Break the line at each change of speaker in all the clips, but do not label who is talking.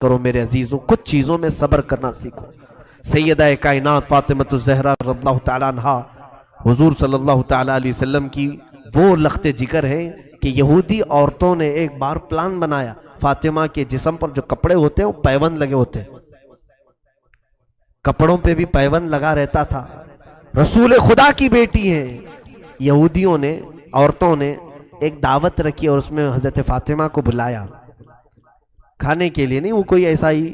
کرو میرے عزیزوں، کچھ چیزوں میں صبر کرنا سیکھو۔ سیدہ کائنات فاطمہ الزہرا رضی اللہ تعالیٰ عنہا حضور صلی اللہ تعالیٰ علیہ وسلم کی وہ لخت جگر ہے کہ یہودی عورتوں نے ایک بار پلان بنایا، فاطمہ کے جسم پر جو کپڑے ہوتے ہیں وہ پیوند لگے ہوتے ہیں، کپڑوں پہ بھی پیوند لگا رہتا تھا، رسول خدا کی بیٹی ہیں۔ یہودیوں نے، عورتوں نے ایک دعوت رکھی اور اس میں حضرت فاطمہ کو بلایا کھانے کے لیے، نہیں وہ کوئی ایسا ہی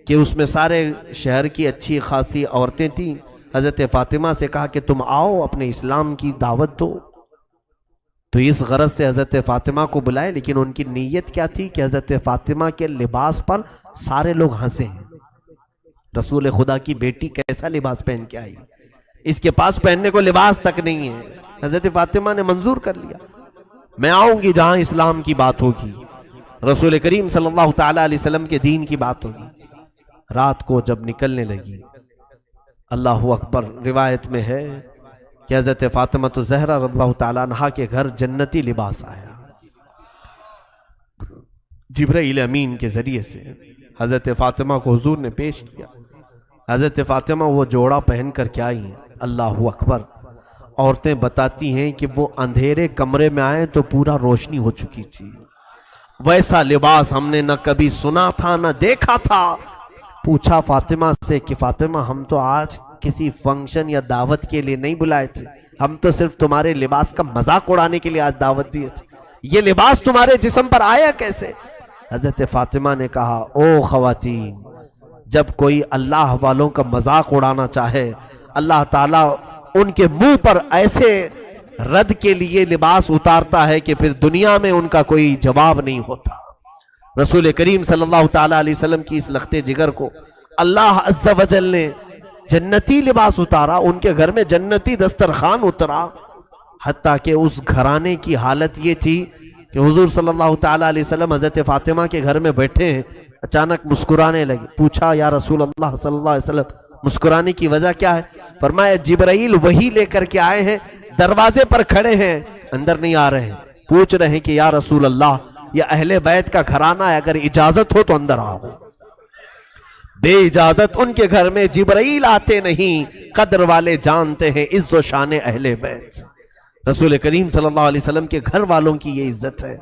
کہ اس میں سارے شہر کی اچھی خاصی عورتیں تھیں۔ حضرت فاطمہ سے کہا کہ تم آؤ اپنے اسلام کی دعوت دو، تو اس غرض سے حضرت فاطمہ کو بلائے، لیکن ان کی نیت کیا تھی کہ حضرت فاطمہ کے لباس پر سارے لوگ ہنسیں، رسول خدا کی بیٹی کیسا لباس پہن کے آئی، اس کے پاس پہننے کو لباس تک نہیں ہے۔ حضرت فاطمہ نے منظور کر لیا، میں آؤں گی جہاں اسلام کی بات ہوگی، رسول کریم صلی اللہ تعالیٰ علیہ وسلم کے دین کی بات ہوگی۔ رات کو جب نکلنے لگی، اللہ اکبر، روایت میں ہے کہ حضرت فاطمہ الزہرا رضی اللہ تعالیٰ عنہا کے گھر جنتی لباس آیا، جبرائیل امین کے ذریعے سے حضرت فاطمہ کو حضور نے پیش کیا۔ حضرت فاطمہ وہ جوڑا پہن کر کیا آئی ہیں، اللہ اکبر۔ عورتیں بتاتی ہیں کہ وہ اندھیرے کمرے میں آئے تو پورا روشنی ہو چکی تھی، ویسا لباس ہم نے نہ کبھی سنا تھا نہ دیکھا تھا۔ پوچھا فاطمہ سے کہ فاطمہ ہم تو آج کسی فنکشن یا دعوت کے لیے نہیں بلائے تھے، ہم تو صرف تمہارے لباس کا مذاق اڑانے کے لیے آج دعوت دیے تھے، یہ لباس تمہارے جسم پر آیا کیسے؟ حضرت فاطمہ نے کہا، او خواتین، جب کوئی اللہ والوں کا مذاق اڑانا چاہے، اللہ تعالیٰ ان کے منہ پر ایسے رد کے لیے لباس اتارتا ہے کہ پھر دنیا میں ان کا کوئی جواب نہیں ہوتا۔ رسول کریم صلی اللہ تعالیٰ علیہ وسلم کی اس لخت جگر کو اللہ عز و جل نے جنتی لباس اتارا، ان کے گھر میں جنتی دسترخوان اترا، حتیٰ کہ اس گھرانے کی حالت یہ تھی کہ حضور صلی اللہ تعالیٰ علیہ وسلم حضرت فاطمہ کے گھر میں بیٹھے ہیں، اچانک مسکرانے لگے۔ پوچھا یا رسول اللہ صلی اللہ علیہ وسلم مسکرانے کی وجہ کیا ہے؟ فرمایا جبرائیل وحی لے کر کے آئے ہیں، دروازے پر کھڑے ہیں، اندر نہیں آ رہے ہیں، پوچھ رہے ہیں کہ یا رسول اللہ یہ اہل بیت کا گھرانہ ہے، اگر اجازت ہو تو اندر آؤ۔ بے اجازت ان کے گھر میں جبرائیل آتے نہیں، قدر والے جانتے ہیں عز و شان اہل بیت۔ رسول کریم صلی اللہ علیہ وسلم کے گھر والوں کی یہ عزت ہے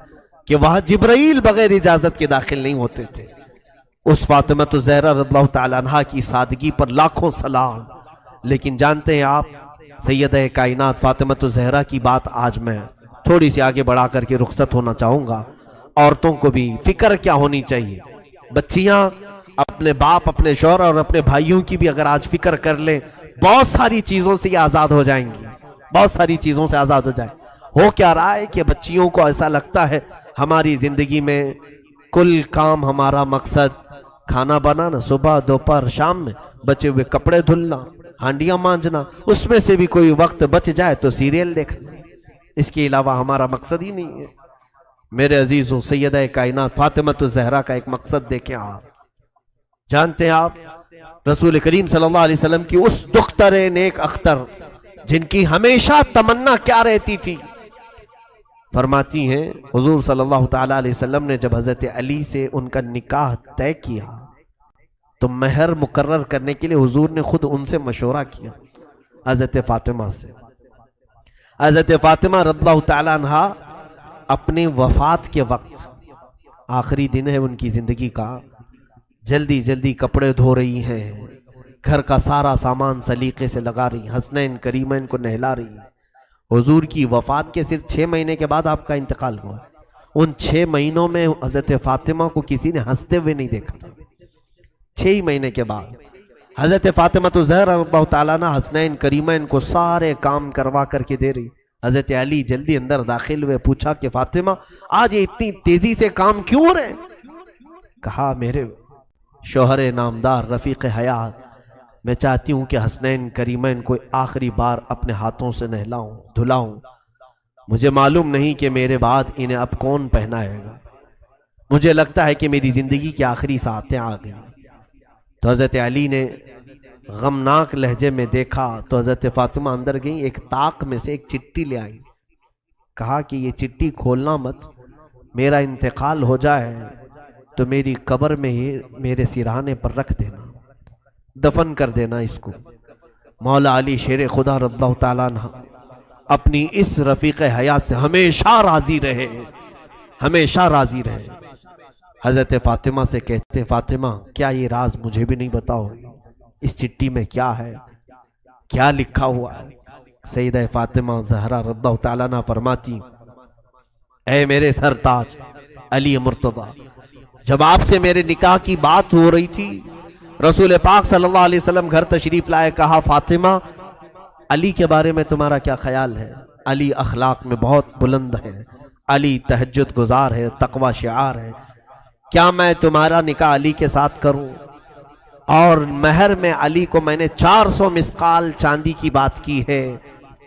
کہ وہاں جبرائیل بغیر اجازت کے داخل نہیں ہوتے تھے۔ اس فاطمہ الزہرا رضی اللہ تعالیٰ عنہا کی سادگی پر لاکھوں سلام۔ لیکن جانتے ہیں آپ، سیدہ کائنات فاطمہ الزہرا کی بات آج میں تھوڑی سی آگے بڑھا کر کے رخصت ہونا چاہوں گا۔ عورتوں کو بھی فکر کیا ہونی چاہیے، بچیاں اپنے باپ، اپنے شوہر اور اپنے بھائیوں کی بھی اگر آج فکر کر لیں، بہت ساری چیزوں سے یہ آزاد ہو جائیں گی، بہت ساری چیزوں سے آزاد ہو جائیں۔ ہو کیا رہا ہے کہ بچیوں کو ایسا لگتا ہے ہماری زندگی میں کل کام ہمارا مقصد کھانا بنانا، صبح دوپہر شام میں بچے ہوئے کپڑے دھلنا، ہانڈیاں مانجنا، اس میں سے بھی کوئی وقت بچ جائے تو سیریل دیکھنا، اس کے علاوہ ہمارا مقصد ہی نہیں ہے۔ میرے عزیزوں، سیدہ کائنات فاطمہ الزہرا کا ایک مقصد دیکھیں آپ، جانتے ہیں آپ رسول کریم صلی اللہ علیہ وسلم کی اس دختر نیک اختر جن کی ہمیشہ تمنا کیا رہتی تھی، فرماتی ہیں حضور صلی اللہ تعالیٰ علیہ وسلم نے جب حضرت علی سے ان کا نکاح طے کیا تو مہر مقرر کرنے کے لیے حضور نے خود ان سے مشورہ کیا، حضرت فاطمہ سے۔ حضرت فاطمہ رضی اللہ تعالیٰ عنہا اپنی وفات کے وقت، آخری دن ہے ان کی زندگی کا، جلدی جلدی کپڑے دھو رہی ہیں، گھر کا سارا سامان سلیقے سے لگا رہی، حسنین کریمین کو نہلا رہی۔ حضور کی وفات کے صرف 6 مہینے کے بعد آپ کا انتقال ہوا، ان 6 مہینوں میں حضرت فاطمہ کو کسی نے ہنستے ہوئے نہیں دیکھا تھا۔ 6 مہینے کے بعد حضرت فاطمہ الزہرا رضی اللہ تعالیٰ عنہ حسنین کریمین کو سارے کام کروا کر کے دے رہی۔ حضرت علی جلدی اندر داخل ہوئے، پوچھا کہ فاطمہ آج یہ اتنی تیزی سے کام کیوں ہو رہے ہیں؟ کہا میرے شوہر نامدار رفیق حیات، میں چاہتی ہوں کہ حسنین کریمین کو آخری بار اپنے ہاتھوں سے نہلاؤں دھلاؤں، مجھے معلوم نہیں کہ میرے بعد انہیں اب کون پہنائے گا، مجھے لگتا ہے کہ میری زندگی کی آخری ساعتیں آ گئی۔ تو حضرت علی نے غمناک لہجے میں دیکھا تو حضرت فاطمہ اندر گئیں، ایک طاق میں سے ایک چٹھی لے آئی، کہا کہ یہ چٹھی کھولنا مت، میرا انتقال ہو جائے تو میری قبر میں یہ میرے سرانے پر رکھ دینا، دفن کر دینا اس کو۔ مولا علی شیر خدا رضی اللہ تعالیٰ عنہ اپنی اس رفیق حیات سے ہمیشہ راضی رہے، ہمیشہ راضی رہے۔ حضرت فاطمہ سے کہتے فاطمہ کیا یہ راز مجھے بھی نہیں بتاؤ، اس چٹھی میں کیا ہے، کیا لکھا ہوا ہے؟ سیدہ فاطمہ زہرا رضی اللہ تعالیٰ عنہ فرماتی اے میرے سرتاج علی مرتضیٰ، جب آپ سے میرے نکاح کی بات ہو رہی تھی، رسول پاک صلی اللہ علیہ وسلم گھر تشریف لائے، کہا فاطمہ علی کے بارے میں تمہارا کیا خیال ہے؟ علی اخلاق میں بہت بلند ہے، علی تہجد گزار ہے، تقوی شعار ہے، کیا میں تمہارا نکاح علی کے ساتھ کروں؟ اور مہر میں علی کو میں نے 400 مسقال چاندی کی بات کی ہے،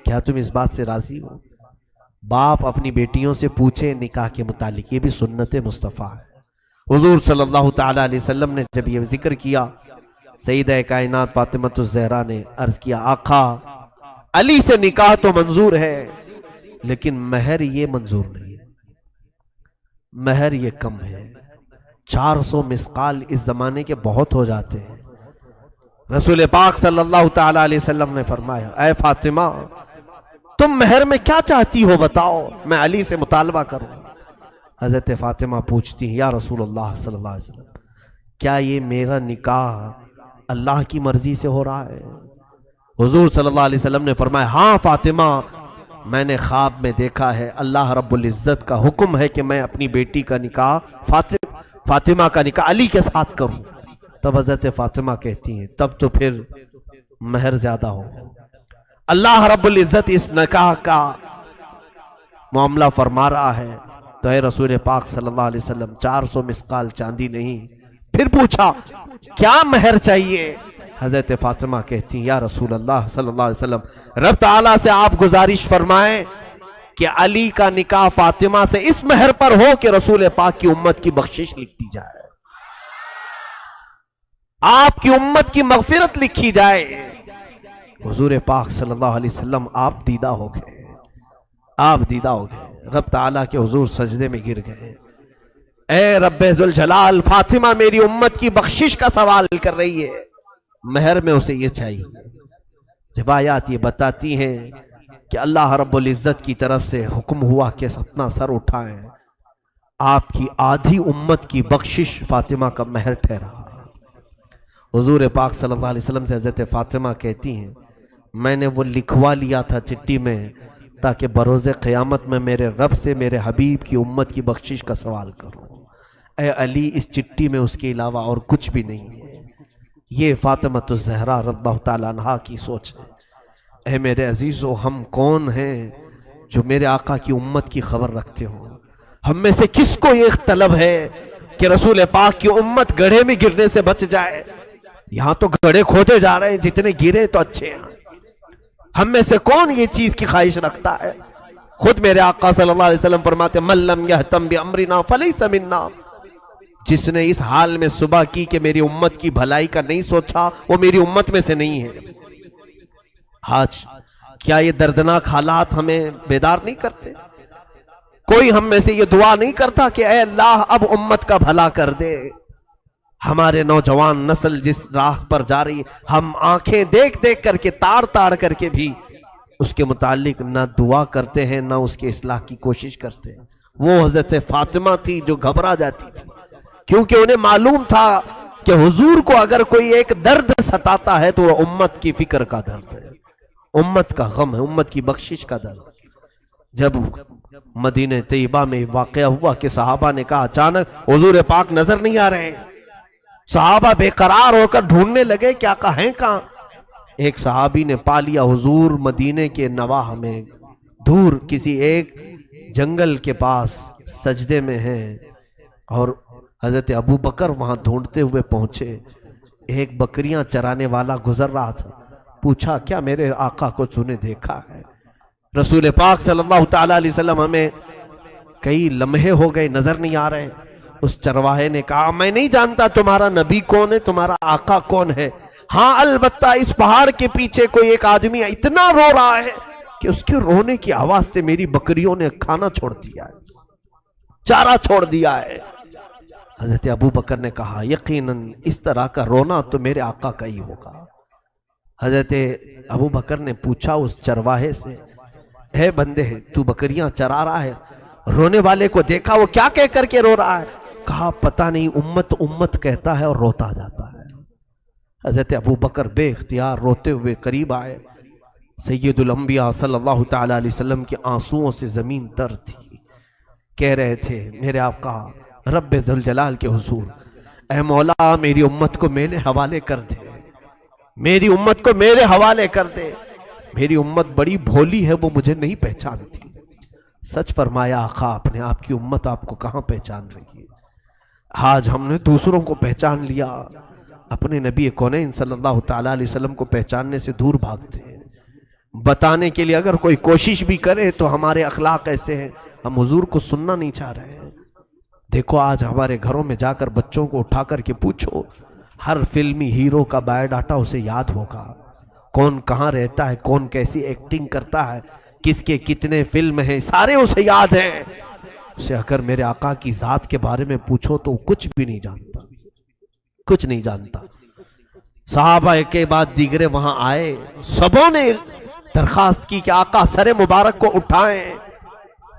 کیا تم اس بات سے راضی ہو؟ باپ اپنی بیٹیوں سے پوچھے نکاح کے متعلق، یہ بھی سنت مصطفیٰ ہے۔ حضور صلی اللہ تعالیٰ علیہ وسلم نے جب یہ ذکر کیا، سیدہ کائنات فاطمۃ الزہرا نے عرض کیا آقا علی سے نکاح تو منظور ہے لیکن مہر یہ منظور نہیں ہے، مہر یہ کم ہے، 400 مسقال اس زمانے کے بہت ہو جاتے ہیں۔ رسول پاک صلی اللہ تعالیٰ علیہ وسلم نے فرمایا اے فاطمہ تم مہر میں کیا چاہتی ہو بتاؤ، میں علی سے مطالبہ کروں۔ حضرت فاطمہ پوچھتی ہیں یا رسول اللہ صلی اللہ علیہ وسلم کیا یہ میرا نکاح اللہ کی مرضی سے ہو رہا ہے؟ حضور صلی اللہ علیہ وسلم نے فرمایا ہاں فاطمہ، میں نے خواب میں دیکھا ہے اللہ رب العزت کا حکم ہے کہ میں اپنی بیٹی کا نکاح فاطمہ کا نکاح علی کے ساتھ کروں۔ تب حضرت فاطمہ کہتی ہیں تب تو پھر مہر زیادہ ہو، اللہ رب العزت اس نکاح کا معاملہ فرما رہا ہے تو اے رسول پاک صلی اللہ علیہ وسلم 400 مسقال چاندی نہیں۔ پھر پوچھا کیا مہر چاہیے؟ حضرت فاطمہ کہتی ہیں یا رسول اللہ صلی اللہ علیہ وسلم رب تعالیٰ سے آپ گزارش فرمائیں کہ علی کا نکاح فاطمہ سے اس مہر پر ہو کہ رسول پاک کی امت کی بخشش لکھ دی جائے، آپ کی امت کی مغفرت لکھی جائے۔ حضور پاک صلی اللہ علیہ وسلم آپ دیدہ ہو گئے، آپ دیدہ ہو گئے، رب تعالیٰ کے حضور سجدے میں گر گئے۔ اے رب ذوالجلال فاطمہ میری امت کی بخشش کا سوال کر رہی ہے، مہر میں اسے یہ چاہیے۔ روایات یہ بتاتی ہیں کہ اللہ رب العزت کی طرف سے حکم ہوا کہ اپنا سر اٹھائیں، آپ کی آدھی امت کی بخشش فاطمہ کا مہر ٹھہرا۔ حضور پاک صلی اللہ علیہ وسلم سے حضرت فاطمہ کہتی ہیں میں نے وہ لکھوا لیا تھا چٹھی میں تاکہ بروز قیامت میں میرے رب سے میرے حبیب کی امت کی بخشش کا سوال کروں۔ اے علی اس چٹھی میں اس کے علاوہ اور کچھ بھی نہیں ہے۔ یہ فاطمۃ الزہرا رضی اللہ تعالیٰ عنہا کی سوچ ہے۔ اے میرے عزیزو ہم کون ہیں جو میرے آقا کی امت کی خبر رکھتے ہو؟ ہم میں سے کس کو یہ طلب ہے کہ رسول پاک کی امت گڑھے میں گرنے سے بچ جائے؟ یہاں تو گڑھے کھودے جا رہے ہیں، جتنے گرے تو اچھے ہیں۔ ہم میں سے کون یہ چیز کی خواہش رکھتا ہے؟ خود میرے آقا صلی اللہ علیہ وسلم فرماتے من لم یہتم بامرنا فلیس منا، جس نے اس حال میں صبح کی کہ میری امت کی بھلائی کا نہیں سوچا وہ میری امت میں سے نہیں ہے۔ آج کیا یہ دردناک حالات ہمیں بیدار نہیں کرتے؟ کوئی ہم میں سے یہ دعا نہیں کرتا کہ اے اللہ اب امت کا بھلا کر دے؟ ہمارے نوجوان نسل جس راہ پر جا رہی ہے، ہم آنکھیں دیکھ دیکھ کر کے تاڑ تاڑ کر کے بھی اس کے متعلق نہ دعا کرتے ہیں نہ اس کے اصلاح کی کوشش کرتے ہیں۔ وہ حضرت فاطمہ تھی جو گھبرا جاتی تھی کیونکہ انہیں معلوم تھا کہ حضور کو اگر کوئی ایک درد ستاتا ہے تو وہ امت کی فکر کا درد ہے، امت کا غم ہے، امت کی بخشش کا درد۔ جب مدینہ طیبہ میں واقعہ ہوا کہ صحابہ نے کہا اچانک حضور پاک نظر نہیں آ رہے ہیں، صحابہ بے قرار ہو کر ڈھونڈنے لگے کہ آقا ہیں کہاں؟ ایک صحابی نے پا لیا حضور مدینے کے نواح میں دور کسی ایک جنگل کے پاس سجدے میں ہیں، اور حضرت ابو بکر وہاں ڈھونڈتے ہوئے پہنچے۔ ایک بکریاں چرانے والا گزر رہا تھا، پوچھا کیا میرے آقا کو تُونے دیکھا ہے؟ رسول پاک صلی اللہ تعالیٰ علیہ وسلم ہمیں کئی لمحے ہو گئے نظر نہیں آ رہے۔ اس چرواہے نے کہا میں نہیں جانتا تمہارا نبی کون ہے، تمہارا آقا کون ہے، ہاں البتہ اس پہاڑ کے پیچھے کوئی ایک آدمی اتنا رو رہا ہے کہ اس کے رونے کی آواز سے میری بکریوں نے کھانا چھوڑ دیا ہے، چارہ چھوڑ دیا ہے۔ حضرت ابو بکر نے کہا یقیناً اس طرح کا رونا تو میرے آقا کا ہی ہوگا۔ حضرت ابو بکر نے پوچھا اس چرواہے سے، اے بندے تو بکریاں چرا رہا ہے، رونے والے کو دیکھا وہ کیا کہہ کر کے رو رہا ہے؟ کہا پتہ نہیں، امت امت کہتا ہے اور روتا جاتا ہے۔ حضرت ابو بکر بے اختیار روتے ہوئے قریب آئے، سید الانبیاء صلی اللہ تعالی علیہ وسلم کے آنسوؤں سے زمین تر تھی، کہہ رہے تھے میرے آقا رب ذوالجلال کے حضور، اے مولا میری امت کو میرے حوالے کر دے، میری امت کو میرے حوالے کر دے، میری امت بڑی بھولی ہے، وہ مجھے نہیں پہچانتی۔ سچ فرمایا آقا، اپنے آپ کی امت آپ کو کہاں پہچان رہی ہے؟ آج ہم نے دوسروں کو پہچان لیا، اپنے نبی کونین صلی اللہ تعالیٰ علیہ وسلم کو پہچاننے سے دور بھاگتے ہیں۔ بتانے کے لیے اگر کوئی کوشش بھی کرے تو ہمارے اخلاق ایسے ہیں، ہم حضور کو سننا نہیں چاہ رہے ہیں۔ دیکھو آج ہمارے گھروں میں جا کر بچوں کو اٹھا کر کے پوچھو، ہر فلمی ہیرو کا بایو ڈاٹا اسے یاد ہوگا، کون کہاں رہتا ہے، کون کیسی ایکٹنگ کرتا ہے، کس کے کتنے فلم ہیں، سارے اسے یاد ہیں۔ اسے اگر میرے آقا کی ذات کے بارے میں پوچھو تو کچھ بھی نہیں جانتا، کچھ نہیں جانتا۔ صحابہ کے بعد دیگرے وہاں آئے، سبوں نے درخواست کی کہ آقا سر مبارک کو اٹھائیں،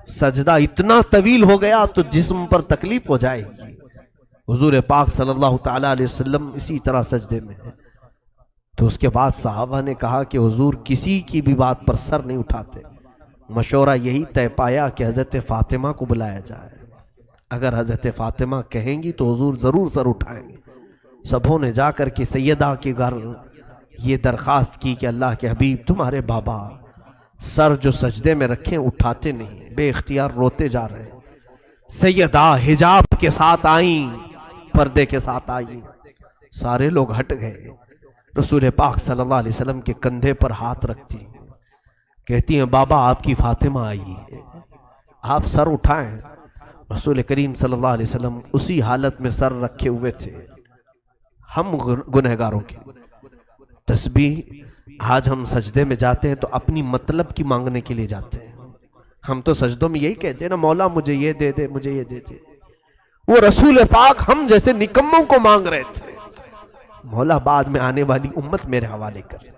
سجدہ اتنا طویل ہو گیا تو جسم پر تکلیف ہو جائے گی۔ حضور پاک صلی اللہ تعالیٰ علیہ وسلم اسی طرح سجدے میں ہیں۔ تو اس کے بعد صحابہ نے کہا کہ حضور کسی کی بھی بات پر سر نہیں اٹھاتے۔ مشورہ یہی طے پایا کہ حضرت فاطمہ کو بلایا جائے، اگر حضرت فاطمہ کہیں گی تو حضور ضرور سر اٹھائیں گے۔ سبوں نے جا کر کے سیدہ کے گھر یہ درخواست کی کہ اللہ کے حبیب تمہارے بابا سر جو سجدے میں رکھیں اٹھاتے نہیں، بے اختیار روتے جا رہے ہیں۔ سیدہ حجاب کے ساتھ آئیں، پردے کے ساتھ آئیں، سارے لوگ ہٹ گئے۔ رسول پاک صلی اللہ علیہ وسلم کے کندھے پر ہاتھ رکھتی ہیں، کہتی ہیں بابا آپ کی فاطمہ آئی ہے، آپ سر اٹھائیں۔ رسول کریم صلی اللہ علیہ وسلم اسی حالت میں سر رکھے ہوئے تھے۔ ہم گنہگاروں کی تسبیح، آج ہم سجدے میں جاتے ہیں تو اپنی مطلب کی مانگنے کے لیے جاتے ہیں۔ ہم تو سجدوں میں یہی کہتے ہیں نا، مولا مجھے یہ دے دے، مجھے یہ دے دے۔ وہ رسول پاک ہم جیسے نکموں کو مانگ رہے تھے، مولا بعد میں آنے والی امت میرے حوالے کر۔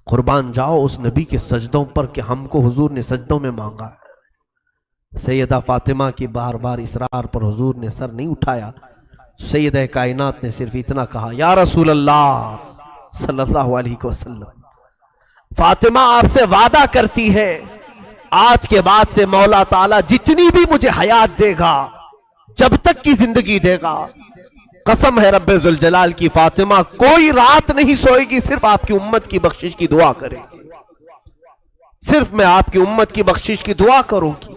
قربان جاؤ اس نبی کے سجدوں پر کہ ہم کو حضور نے سجدوں میں مانگا ہے۔ سیدہ فاطمہ کی بار بار اصرار پر حضور نے سر نہیں اٹھایا۔ سیدہ کائنات نے صرف اتنا کہا یا رسول اللہ صلی اللہ علیہ وسلم، فاطمہ آپ سے وعدہ کرتی ہے آج کے بعد سے مولا تعالیٰ جتنی بھی مجھے حیات دے گا، جب تک کی زندگی دے گا، قسم ہے رب ذوالجلال کی، فاطمہ کوئی رات نہیں سوئے گی، صرف آپ کی امت کی بخشش کی دعا کرے گی، صرف میں آپ کی امت کی بخشش کی دعا کروں گی۔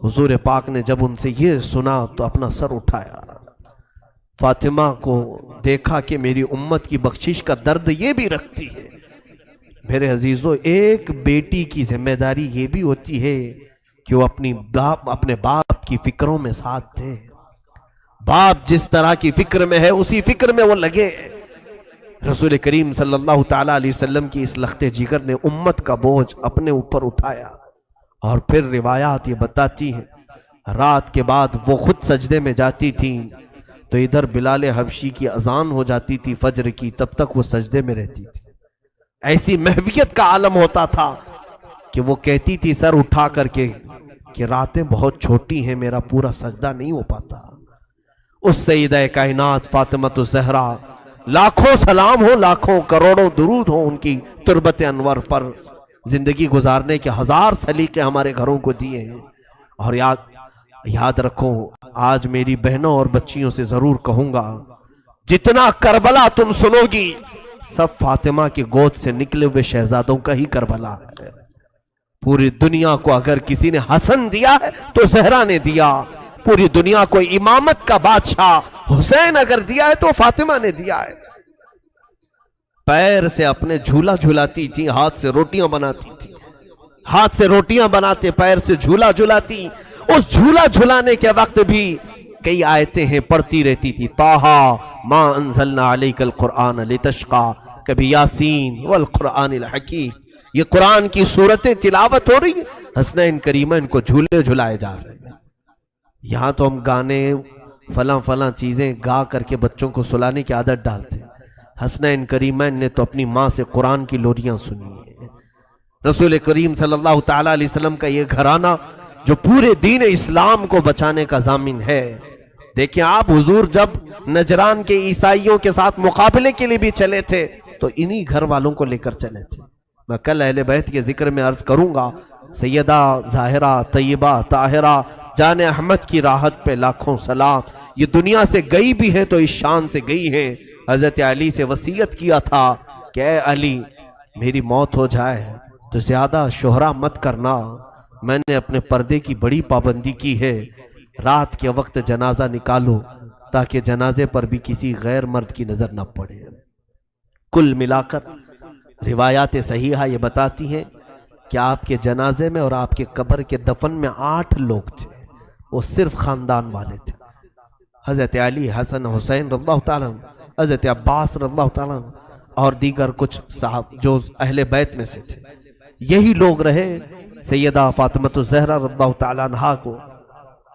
حضور پاک نے جب ان سے یہ سنا تو اپنا سر اٹھایا، فاطمہ کو دیکھا کہ میری امت کی بخشش کا درد یہ بھی رکھتی ہے۔ میرے عزیزو، ایک بیٹی کی ذمہ داری یہ بھی ہوتی ہے کہ وہ اپنے باپ کی فکروں میں ساتھ دے۔ باپ جس طرح کی فکر میں ہے اسی فکر میں وہ لگے۔ رسول کریم صلی اللہ تعالیٰ علیہ وسلم کی اس لخت جگر نے امت کا بوجھ اپنے اوپر اٹھایا، اور پھر روایات یہ بتاتی ہیں رات کے بعد وہ خود سجدے میں جاتی تھیں تو ادھر بلال حبشی کی اذان ہو جاتی تھی فجر کی، تب تک وہ سجدے میں رہتی تھی۔ ایسی محویت کا عالم ہوتا تھا کہ وہ کہتی تھی سر اٹھا کر کے کہ راتیں بہت چھوٹی ہیں، میرا پورا سجدہ نہیں ہو پاتا۔ اس سیدہ کائنات فاطمۃ الزہرا، لاکھوں سلام ہو، لاکھوں کروڑوں درود ہو ان کی تربت انور پر، زندگی گزارنے کے ہزار سلیقے ہمارے گھروں کو دیے ہیں۔ اور یاد رکھو، آج میری بہنوں اور بچیوں سے ضرور کہوں گا، جتنا کربلا تم سنو گی سب فاطمہ کی گود سے نکلے ہوئے شہزادوں کا ہی کربلا ہے۔ پوری دنیا کو اگر کسی نے حسن دیا ہے تو زہرا نے دیا، پوری دنیا کو امامت کا بادشاہ حسین اگر دیا ہے تو فاطمہ نے دیا ہے۔ پیر سے اپنے جھولا جھولاتی تھی، ہاتھ سے روٹیاں بناتی تھی، ہاتھ سے روٹیاں بناتے پیر سے جھولا جھولاتی۔ اس جھولا جھولانے کے وقت بھی کئی آیتیں ہیں پڑھتی رہتی تھی، طٰہٰ ما انزلنا علیک القرآن لتشقیٰ، کبھی یاسین والقرآن الحکیم۔ یہ قرآن کی صورتیں تلاوت ہو رہی ہیں، حسنین کریمین کو جھولے جھلائے جا رہے ہیں۔ یہاں تو ہم گانے فلاں فلاں چیزیں گا کر کے بچوں کو سلانے کی عادت ڈالتے ہیں. حسنین کریمین نے تو اپنی ماں سے قرآن کی لوریاں سنی ہیں. رسول کریم صلی اللہ تعالیٰ علیہ وسلم کا یہ گھرانہ جو پورے دین اسلام کو بچانے کا ضامن ہے. دیکھیں آپ حضور جب نجران کے عیسائیوں کے ساتھ مقابلے کے لیے بھی چلے تھے تو انہی گھر والوں کو لے کر چلے تھے. میں کل اہل بیت کے ذکر میں عرض کروں گا. سیدہ ظاہرہ طیبہ طاہرہ جان احمد کی راحت پہ لاکھوں سلام. یہ دنیا سے گئی بھی ہے تو اس شان سے گئی ہے. حضرت علی سے وصیت کیا تھا کہ اے علی میری موت ہو جائے تو زیادہ شہرا مت کرنا. میں نے اپنے پردے کی بڑی پابندی کی ہے. رات کے وقت جنازہ نکالو تاکہ جنازے پر بھی کسی غیر مرد کی نظر نہ پڑے. کل ملا کر روایات صحیحہ یہ بتاتی ہیں کہ آپ کے جنازے میں اور آپ کے قبر کے دفن میں 8 لوگ تھے. وہ صرف خاندان والے تھے. حضرت علی، حسن، حسین رضی اللہ تعالیٰ عنہ، حضرت عباس رضی اللہ تعالیٰ عنہ اور دیگر کچھ صاحب جو اہل بیت میں سے تھے. یہی لوگ رہے. سیدہ فاطمۃ الزہرا رضی اللہ تعالیٰ عنہا کو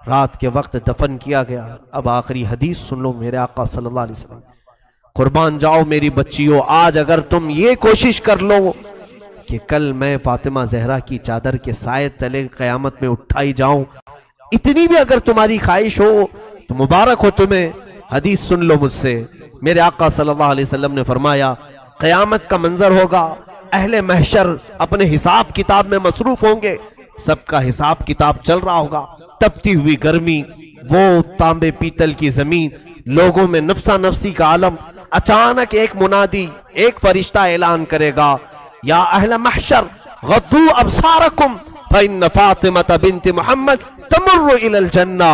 رات کے وقت دفن کیا گیا. اب آخری حدیث سن لو میرے آقا صلی اللہ علیہ وسلم. قربان جاؤ میری بچیوں، آج اگر تم یہ کوشش کر لو کہ کل میں فاطمہ زہرا کی چادر کے سائے تلے قیامت میں اٹھائی جاؤں، اتنی بھی اگر تمہاری خواہش ہو تو مبارک ہو تمہیں. حدیث سن لو مجھ سے. میرے آقا صلی اللہ علیہ وسلم نے فرمایا قیامت کا منظر ہوگا، اہل محشر اپنے حساب کتاب میں مصروف ہوں گے. سب کا حساب کتاب چل رہا ہوگا. تپتی ہوئی گرمی، وہ تانبے پیتل کی زمین، لوگوں میں نفسا نفسی کا عالم. اچانک ایک منادی، ایک فرشتہ اعلان کرے گا یا اہل محشر غضوا ابصارکم فإن فاطمة بنت محمد تمر الى الجنہ.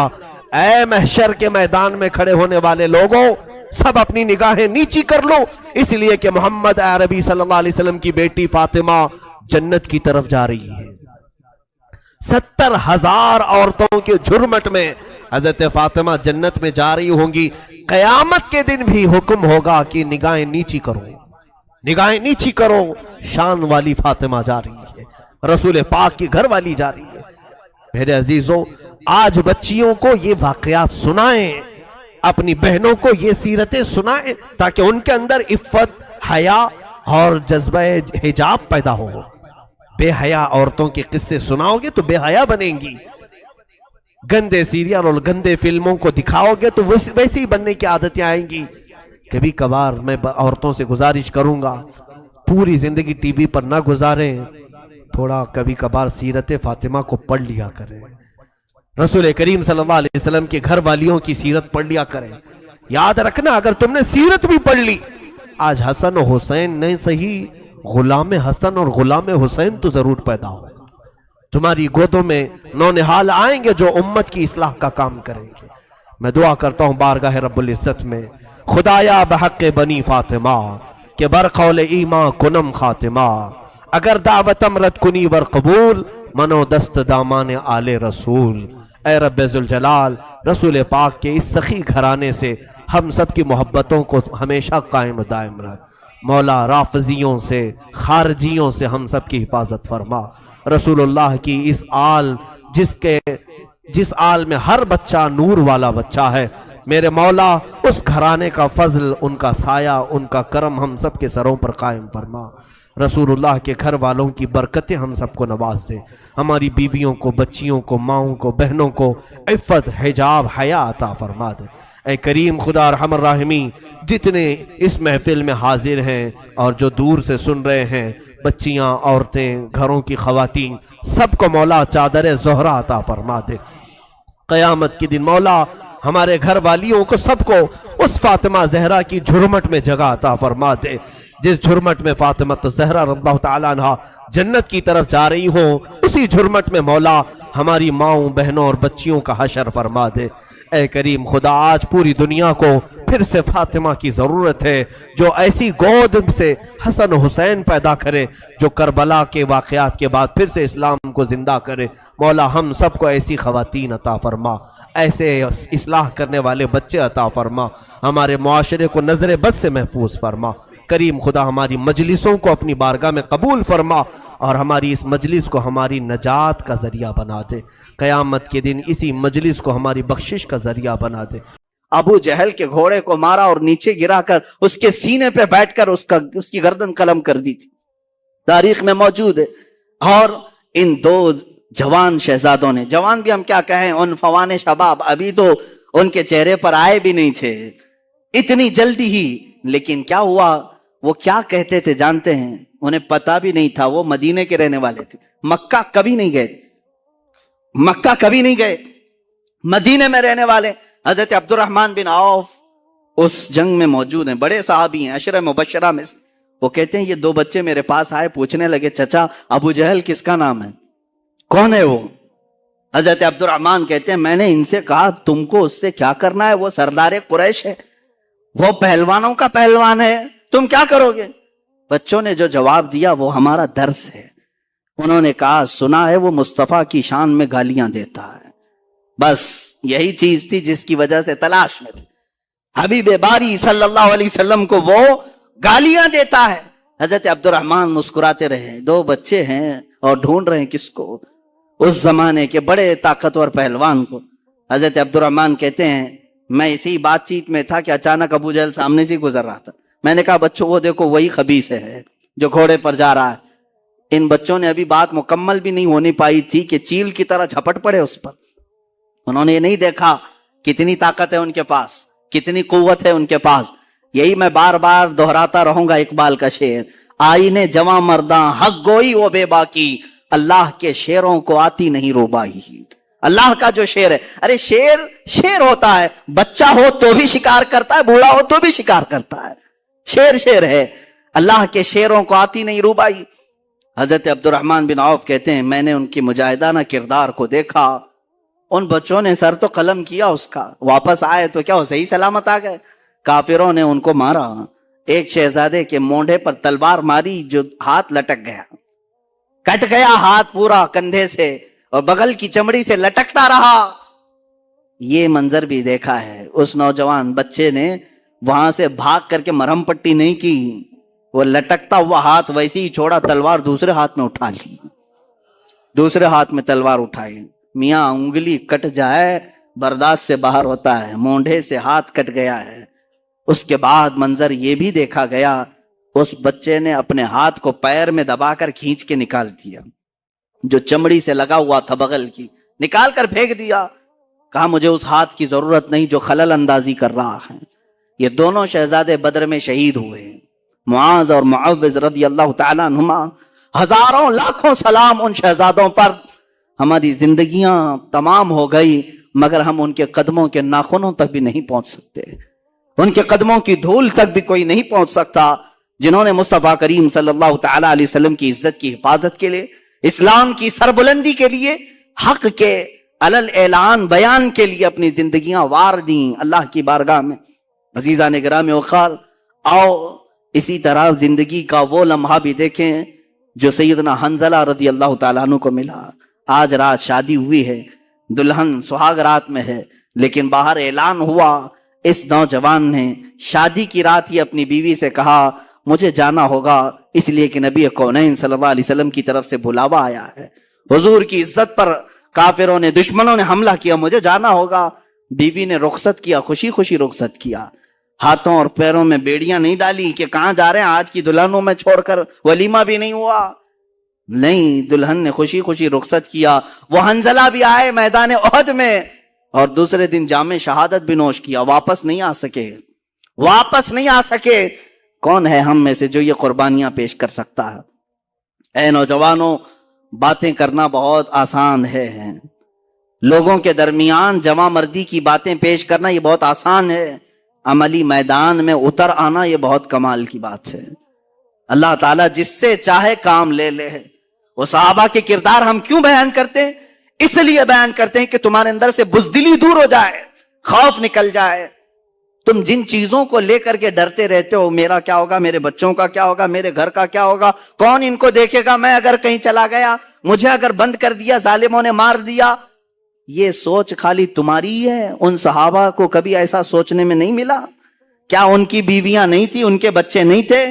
اے محشر کے میدان میں کھڑے ہونے والے لوگوں، سب اپنی نگاہیں نیچی کر لو، اس لیے کہ محمد عربی صلی اللہ علیہ وسلم کی بیٹی فاطمہ جنت کی طرف جا رہی ہے. 70,000 عورتوں کے جھرمٹ میں حضرت فاطمہ جنت میں جا رہی ہوں گی. قیامت کے دن بھی حکم ہوگا کہ نگاہیں نیچی کرو، نگاہیں نیچی کرو. شان والی فاطمہ جا رہی ہے، رسول پاک کی گھر والی جا رہی ہے. میرے عزیزوں، آج بچیوں کو یہ واقعات سنائیں، اپنی بہنوں کو یہ سیرتیں سنائیں تاکہ ان کے اندر عفت، حیا اور جذبہ حجاب پیدا ہو. بے حیا عورتوں کے قصے سناؤ گے تو بے حیا بنیں گی. گندے سیریل اور گندے فلموں کو دکھاؤ گے تو ویسے ہی بننے کی عادتیں آئیں گی. کبھی کبھار میں عورتوں سے گزارش کروں گا پوری زندگی ٹی وی پر نہ گزاریں، تھوڑا کبھی کبھار سیرت فاطمہ کو پڑھ لیا کریں. رسول کریم صلی اللہ علیہ وسلم کے گھر والیوں کی سیرت پڑھ لیا کریں. یاد رکھنا اگر تم نے سیرت بھی پڑھ لی، آج حسن و حسین نہیں صحیح، غلام حسن اور غلام حسین تو ضرور پیدا ہوگا. تمہاری گودوں میں نونہال آئیں گے جو امت کی اصلاح کا کام کریں گے. میں دعا کرتا ہوں بارگاہ رب العزت میں، خدایا بحق بنی فاطمہ کہ برقول ایمان کنم خاتمہ. اگر دعوت امرت کنی ور قبول، منو دست دامان آل رسول. اے رب ذوالجلال، رسول پاک کے اس سخی گھرانے سے ہم سب کی محبتوں کو ہمیشہ قائم دائم رکھ. مولا رافضیوں سے، خارجیوں سے ہم سب کی حفاظت فرما. رسول اللہ کی اس آل جس آل میں ہر بچہ نور والا بچہ ہے، میرے مولا اس گھرانے کا فضل، ان کا سایہ، ان کا کرم ہم سب کے سروں پر قائم فرما. رسول اللہ کے گھر والوں کی برکتیں ہم سب کو نواز دے. ہماری بیویوں کو، بچیوں کو، ماؤں کو، بہنوں کو عفت، حجاب، حیا عطا فرما دے. اے کریم خدا ارحم الراحمین، جتنے اس محفل میں حاضر ہیں اور جو دور سے سن رہے ہیں، بچیاں، عورتیں، گھروں کی خواتین، سب کو مولا چادر زہرہ عطا فرما دے. قیامت کے دن مولا ہمارے گھر والیوں کو سب کو اس فاطمہ زہرا کی جھرمٹ میں جگہ عطا فرما دے. جس جھرمٹ میں فاطمہ زہرا رضی اللہ تعالیٰ عنہ جنت کی طرف جا رہی ہوں، اسی جھرمٹ میں مولا ہماری ماؤں، بہنوں اور بچیوں کا حشر فرما دے. اے کریم خدا، آج پوری دنیا کو پھر سے فاطمہ کی ضرورت ہے جو ایسی گود سے حسن و حسین پیدا کرے، جو کربلا کے واقعات کے بعد پھر سے اسلام کو زندہ کرے. مولا ہم سب کو ایسی خواتین عطا فرما، ایسے اصلاح کرنے والے بچے عطا فرما. ہمارے معاشرے کو نظر بد سے محفوظ فرما. کریم خدا ہماری مجلسوں کو اپنی بارگاہ میں قبول فرما اور ہماری اس مجلس کو ہماری نجات کا ذریعہ بنا دے، قیامت کے دن اسی مجلس کو ہماری بخشش کا ذریعہ بنا دے۔
ابو جہل کے گھوڑے کو مارا اور نیچے گرا کر اس کے سینے پہ بیٹھ کر اس کی گردن قلم کر دی تھی، تاریخ میں موجود ہے۔ اور ان دو جوان شہزادوں نے، جوان بھی ہم کیا کہیں، ان فوان شباب، ابھی تو ان کے چہرے پر آئے بھی نہیں تھے اتنی جلدی ہی، لیکن کیا ہوا، وہ کیا کہتے تھے جانتے ہیں؟ انہیں پتا بھی نہیں تھا وہ مدینے کے رہنے والے تھے، مکہ کبھی نہیں گئے، مکہ کبھی نہیں گئے، مدینے میں رہنے والے۔ حضرت عبد الرحمن بن عوف اس جنگ میں موجود ہیں، بڑے صحابی ہیں، عشرہ مبشرہ میں سے۔ وہ کہتے ہیں یہ دو بچے میرے پاس آئے، پوچھنے لگے چچا ابو جہل کس کا نام ہے، کون ہے وہ؟ حضرت عبد الرحمن کہتے ہیں میں نے ان سے کہا تم کو اس سے کیا کرنا ہے، وہ سردار قریش ہے، وہ پہلوانوں کا پہلوان ہے، تم کیا کرو گے؟ بچوں نے جو جواب دیا وہ ہمارا درس ہے۔ انہوں نے کہا سنا ہے وہ مصطفیٰ کی شان میں گالیاں دیتا ہے، بس یہی چیز تھی جس کی وجہ سے تلاش میں تھے، حبیب باری صلی اللہ علیہ وسلم کو وہ گالیاں دیتا ہے۔ حضرت عبد الرحمن مسکراتے رہے، دو بچے ہیں اور ڈھونڈ رہے ہیں کس کو، اس زمانے کے بڑے طاقتور پہلوان کو۔ حضرت عبد الرحمن کہتے ہیں میں اسی بات چیت میں تھا کہ اچانک ابو جہل سامنے سے گزر رہا تھا، میں نے کہا بچوں وہ دیکھو وہی خبیث ہے جو گھوڑے پر جا رہا ہے۔ ان بچوں نے ابھی بات مکمل بھی نہیں ہونی پائی تھی کہ چیل کی طرح جھپٹ پڑے اس پر۔ انہوں نے یہ نہیں دیکھا کتنی طاقت ہے ان کے پاس، کتنی قوت ہے ان کے پاس۔ یہی میں بار بار دہراتا رہوں گا اقبال کا شعر، آئینے جواں مرداں حق گوئی وہ بے باکی، اللہ کے شیروں کو آتی نہیں روبائی۔ اللہ کا جو شیر ہے، ارے شیر ہوتا ہے، بچہ ہو تو بھی شکار کرتا ہے، بوڑھا ہو تو بھی شکار کرتا ہے، شیر ہے، اللہ کے شیروں کو آتی نہیں روبائی۔ حضرت عبد الرحمن بن عوف کہتے ہیں میں نے ان کی مجاہدانہ کردار کو دیکھا، ان بچوں نے سر تو قلم کیا اس کا، واپس آئے تو کیا وہ صحیح سلامت آ گئے؟ کافروں نے ان کو مارا، ایک شہزادے کے مونڈے پر تلوار ماری جو ہاتھ لٹک گیا، کٹ گیا ہاتھ پورا کندھے سے اور بغل کی چمڑی سے لٹکتا رہا۔ یہ منظر بھی دیکھا ہے، اس نوجوان بچے نے وہاں سے بھاگ کر کے مرہم پٹی نہیں کی، وہ لٹکتا ہوا ہاتھ ویسے ہی چھوڑا، تلوار دوسرے ہاتھ میں اٹھا لی، دوسرے ہاتھ میں تلوار اٹھائی۔ میاں انگلی کٹ جائے برداشت سے باہر ہوتا ہے، مونڈے سے ہاتھ کٹ گیا ہے۔ اس کے بعد منظر یہ بھی دیکھا گیا، اس بچے نے اپنے ہاتھ کو پیر میں دبا کر کھینچ کے نکال دیا، جو چمڑی سے لگا ہوا تھا بغل کی، نکال کر پھینک دیا، کہا مجھے اس ہاتھ کی ضرورت نہیں جو خلل اندازی کر رہا ہے۔ یہ دونوں شہزادے بدر میں شہید ہوئے، معاذ اور معوذ رضی اللہ تعالیٰ عنہما۔ ہزاروں لاکھوں سلام ان شہزادوں پر۔ ہماری زندگیاں تمام ہو گئی مگر ہم ان کے قدموں کے ناخنوں تک بھی نہیں پہنچ سکتے، ان کے قدموں کی دھول تک بھی کوئی نہیں پہنچ سکتا، جنہوں نے مصطفیٰ کریم صلی اللہ تعالیٰ علیہ وسلم کی عزت کی حفاظت کے لیے، اسلام کی سربلندی کے لیے، حق کے علل اعلان بیان کے لیے اپنی زندگیاں وار دیں اللہ کی بارگاہ میں۔ عزیزان گرامی وقار، آؤ اسی طرح زندگی کا وہ لمحہ بھی دیکھیں جو سیدنا حنظلہ رضی اللہ تعالیٰ عنہ کو ملا۔ آج رات شادی ہوئی ہے، دلہن سہاگ رات میں ہے، لیکن باہر اعلان ہوا، اس نوجوان نے شادی کی رات ہی اپنی بیوی سے کہا مجھے جانا ہوگا، اس لیے کہ نبی کونین صلی اللہ علیہ وسلم کی طرف سے بلاوا آیا ہے، حضور کی عزت پر کافروں نے، دشمنوں نے حملہ کیا، مجھے جانا ہوگا۔ بیوی نے رخصت کیا، خوشی خوشی رخصت کیا، ہاتھوں اور پیروں میں بیڑیاں نہیں ڈالی کہ کہاں جا رہے ہیں، آج کی دلہنوں میں چھوڑ کر ولیمہ بھی نہیں ہوا، نہیں، دلہن نے خوشی خوشی رخصت کیا۔ وہ حنظلہ بھی آئے میدان احد میں اور دوسرے دن جام شہادت بھی نوش کیا، واپس نہیں آ سکے۔ کون ہے ہم میں سے جو یہ قربانیاں پیش کر سکتا ہے؟ اے نوجوانوں، باتیں کرنا بہت آسان ہے، لوگوں کے درمیان جواں مردی کی باتیں پیش کرنا یہ بہت آسان ہے، عملی میدان میں اتر آنا یہ بہت کمال کی بات ہے۔ اللہ تعالیٰ جس سے چاہے کام لے لے۔ وہ صحابہ کے کردار ہم کیوں بیان کرتے ہیں؟ اس لیے بیان کرتے ہیں کہ تمہارے اندر سے بزدلی دور ہو جائے، خوف نکل جائے۔ تم جن چیزوں کو لے کر کے ڈرتے رہتے ہو، میرا کیا ہوگا، میرے بچوں کا کیا ہوگا، میرے گھر کا کیا ہوگا، کون ان کو دیکھے گا، میں اگر کہیں چلا گیا، مجھے اگر بند کر دیا، ظالموں نے مار دیا، یہ سوچ خالی تمہاری ہے۔ ان صحابہ کو کبھی ایسا سوچنے میں نہیں ملا؟ کیا ان کی بیویاں نہیں تھی، ان کے بچے نہیں تھے؟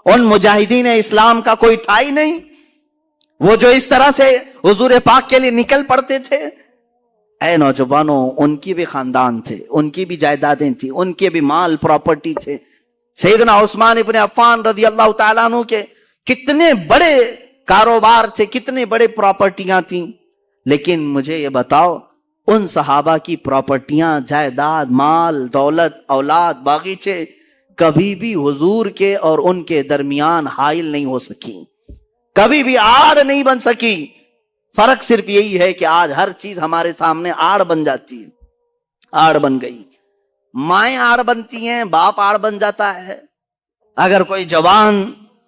ان مجاہدین اسلام کا کوئی تھا ہی نہیں؟ وہ جو اس طرح سے حضور پاک کے لیے نکل پڑتے تھے، اے نوجوانوں، ان کی بھی خاندان تھے، ان کی بھی جائیدادیں تھیں، ان کے بھی مال پراپرٹی تھے۔ سیدنا عثمان ابن عفان رضی اللہ تعالیٰ عنہ کے کتنے بڑے کاروبار تھے، کتنے بڑے پراپرٹیاں تھیں، لیکن مجھے یہ بتاؤ ان صحابہ کی پراپرٹیاں، جائیداد، مال، دولت، اولاد، باغیچے کبھی بھی حضور کے اور ان کے درمیان حائل نہیں ہو سکی، کبھی بھی آڑ نہیں بن سکی۔ فرق صرف یہی ہے کہ آج ہر چیز ہمارے سامنے آڑ بن جاتی ہے، آڑ بن گئی، مائیں آڑ بنتی ہیں، باپ آڑ بن جاتا ہے۔ اگر کوئی جوان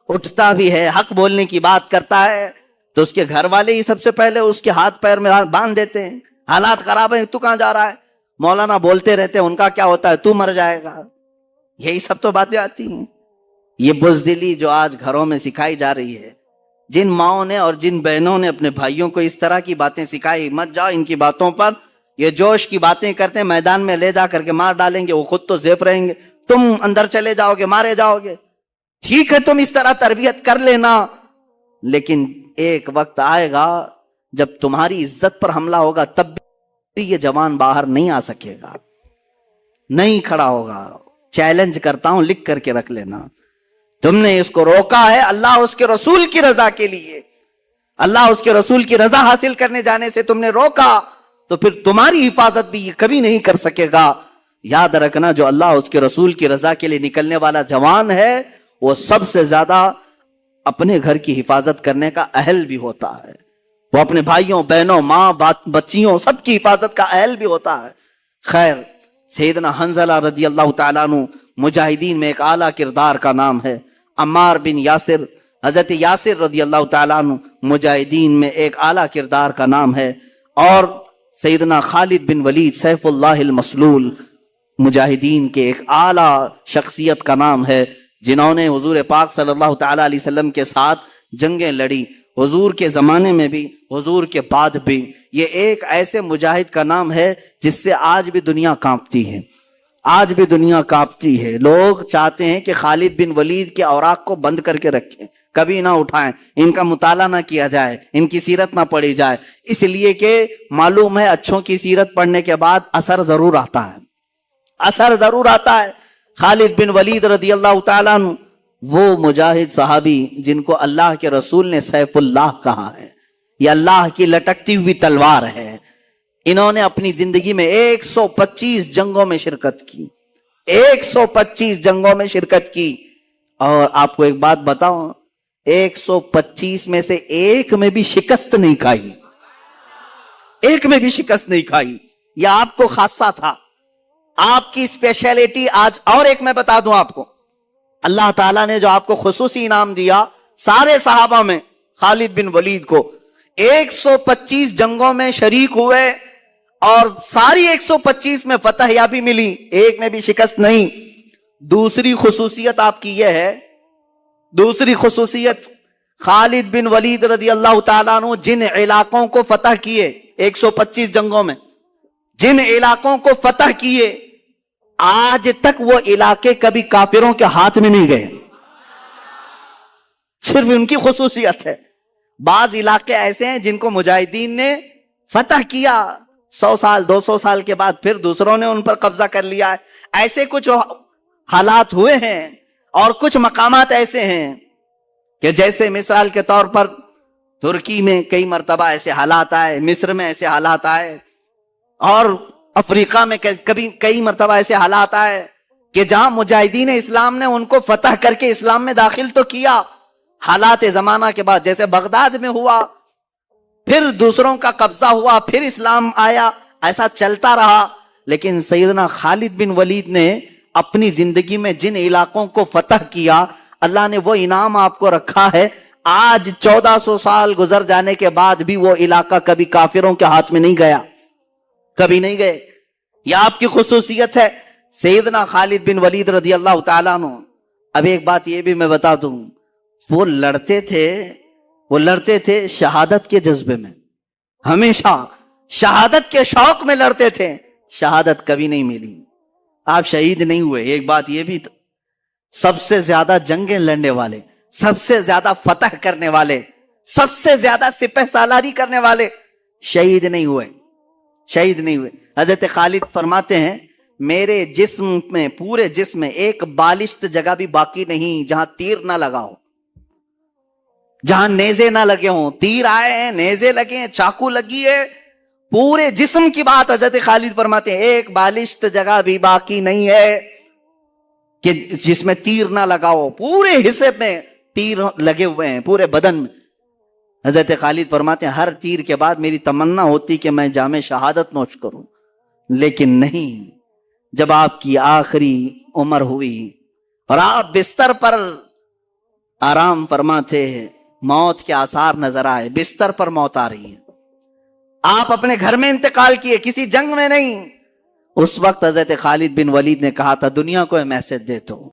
اٹھتا بھی ہے، حق بولنے کی بات کرتا ہے، تو اس کے گھر والے ہی سب سے پہلے اس کے ہاتھ پیر میں باندھ دیتے ہیں، حالات خراب ہیں، تو کہاں جا رہا ہے؟ مولانا بولتے رہتے ہیں، ان کا کیا ہوتا ہے؟ تو مر جائے گا۔ یہی سب تو باتیں آتی ہیں۔ یہ بزدلی جو آج گھروں میں سکھائی جا رہی ہے، جن ماؤں نے اور جن بہنوں نے اپنے بھائیوں کو اس طرح کی باتیں سکھائی، مت جاؤ ان کی باتوں پر، یہ جوش کی باتیں کرتے ہیں، میدان میں لے جا کر کے مار ڈالیں گے، وہ خود تو زیف رہیں گے، تم اندر چلے جاؤ گے، مارے جاؤ گے۔ ٹھیک ہے تم اس طرح تربیت کر لینا، لیکن ایک وقت آئے گا جب تمہاری عزت پر حملہ ہوگا، تب بھی یہ جوان باہر نہیں آ سکے گا، نہیں کھڑا ہوگا۔ چیلنج کرتا ہوں، لکھ کر کے رکھ لینا، تم نے اس کو روکا ہے اللہ اس کے رسول کی رضا کے لیے، اللہ اس کے رسول کی رضا حاصل کرنے جانے سے تم نے روکا، تو پھر تمہاری حفاظت بھی یہ کبھی نہیں کر سکے گا۔ یاد رکھنا، جو اللہ اس کے رسول کی رضا کے لیے نکلنے والا جوان ہے، وہ سب سے زیادہ اپنے گھر کی حفاظت کرنے کا اہل بھی ہوتا ہے، وہ اپنے بھائیوں، بہنوں، ماں، بچیوں سب کی حفاظت کا اہل بھی ہوتا ہے۔ خیر، سیدنا حنظلہ رضی اللہ تعالیٰ عنہ مجاہدین میں ایک اعلیٰ کردار کا نام ہے۔ عمار بن یاسر، حضرت یاسر رضی اللہ تعالیٰ عنہ مجاہدین میں ایک اعلیٰ کردار کا نام ہے، اور سیدنا خالد بن ولید سیف اللہ المسلول مجاہدین کے ایک اعلیٰ شخصیت کا نام ہے، جنہوں نے حضور پاک صلی اللہ تعالیٰ علیہ وسلم کے ساتھ جنگیں لڑی، حضور کے زمانے میں بھی، حضور کے بعد بھی۔ یہ ایک ایسے مجاہد کا نام ہے جس سے آج بھی دنیا کانپتی ہے، آج بھی دنیا کانپتی ہے۔ لوگ چاہتے ہیں کہ خالد بن ولید کے اوراق کو بند کر کے رکھیں، کبھی نہ اٹھائیں، ان کا مطالعہ نہ کیا جائے، ان کی سیرت نہ پڑھی جائے، اس لیے کہ معلوم ہے اچھوں کی سیرت پڑھنے کے بعد اثر ضرور آتا ہے، اثر ضرور آتا ہے۔ خالد بن ولید رضی اللہ تعالیٰ عنہ وہ مجاہد صحابی جن کو اللہ کے رسول نے سیف اللہ کہا ہے، یہ اللہ کی لٹکتی ہوئی تلوار ہے۔ انہوں نے اپنی زندگی میں 125 جنگوں میں شرکت کی، 125 جنگوں میں شرکت کی، اور آپ کو ایک بات بتاؤں، 125 میں سے ایک میں بھی شکست نہیں کھائی، ایک میں بھی شکست نہیں کھائی۔ یہ آپ کو خاصہ تھا، آپ کی اسپیشلٹی آج۔ اور ایک میں بتا دوں آپ کو، اللہ تعالیٰ نے جو آپ کو خصوصی انعام دیا سارے صحابہ میں، خالد بن ولید کو 125 جنگوں میں شریک ہوئے، اور ساری 125 میں فتح یابی ملی، ایک میں بھی شکست نہیں۔ دوسری خصوصیت آپ کی یہ ہے، دوسری خصوصیت، خالد بن ولید رضی اللہ تعالیٰ عنہ جن علاقوں کو فتح کیے 125 جنگوں میں، جن علاقوں کو فتح کیے، آج تک وہ علاقے کبھی کافروں کے ہاتھ میں نہیں گئے، صرف ان کی خصوصیت ہے۔ بعض علاقے ایسے ہیں جن کو مجاہدین نے فتح کیا، 100 سال 200 سال کے بعد پھر دوسروں نے ان پر قبضہ کر لیا ہے۔ ایسے کچھ حالات ہوئے ہیں، اور کچھ مقامات ایسے ہیں کہ جیسے مثال کے طور پر ترکی میں کئی مرتبہ ایسے حالات آئے، مصر میں ایسے حالات آئے، اور افریقہ میں کبھی کئی مرتبہ ایسے حالات آئے کہ جہاں مجاہدین اسلام نے ان کو فتح کر کے اسلام میں داخل تو کیا، حالات زمانہ کے بعد جیسے بغداد میں ہوا، پھر دوسروں کا قبضہ ہوا، پھر اسلام آیا، ایسا چلتا رہا۔ لیکن سیدنا خالد بن ولید نے اپنی زندگی میں جن علاقوں کو فتح کیا، اللہ نے وہ انعام آپ کو رکھا ہے۔ آج 1400 سال گزر جانے کے بعد بھی وہ علاقہ کبھی کافروں کے ہاتھ میں نہیں گیا، کبھی نہیں گئے۔ یہ آپ کی خصوصیت ہے سیدنا خالد بن ولید رضی اللہ تعالیٰ عنہ۔ اب ایک بات یہ بھی میں بتا دوں، وہ لڑتے تھے شہادت کے جذبے میں، ہمیشہ شہادت کے شوق میں لڑتے تھے، شہادت کبھی نہیں ملی، آپ شہید نہیں ہوئے۔ ایک بات یہ بھی، سب سے زیادہ جنگیں لڑنے والے، سب سے زیادہ فتح کرنے والے سب سے زیادہ سپہ سالاری کرنے والے شہید نہیں ہوئے، شہید نہیں ہوئے۔ حضرت خالد فرماتے ہیں میرے جسم میں، پورے جسم میں ایک بالشت جگہ بھی باقی نہیں جہاں تیر نہ لگا ہو، جہاں نیزے نہ لگے ہوں۔ تیر آئے ہیں، نیزے لگے ہیں، چاقو لگی ہے، پورے جسم کی بات حضرت خالد فرماتے ہیں ایک بالشت جگہ بھی باقی نہیں ہے کہ جس میں تیر نہ لگا ہو، پورے حصے میں تیر لگے ہوئے ہیں، پورے بدن میں۔ حضرت خالد فرماتے ہیں ہر تیر کے بعد میری تمنا ہوتی کہ میں جام شہادت نوش کروں، لیکن نہیں، جب آپ کی آخری عمر ہوئی اور آپ بستر پر آرام فرماتے ہیں، موت کے آثار نظر آئے، بستر پر موت آ رہی ہے، آپ اپنے گھر میں انتقال کیے، کسی جنگ میں نہیں۔ اس وقت حضرت خالد بن ولید نے کہا تھا دنیا کو میسج دے تو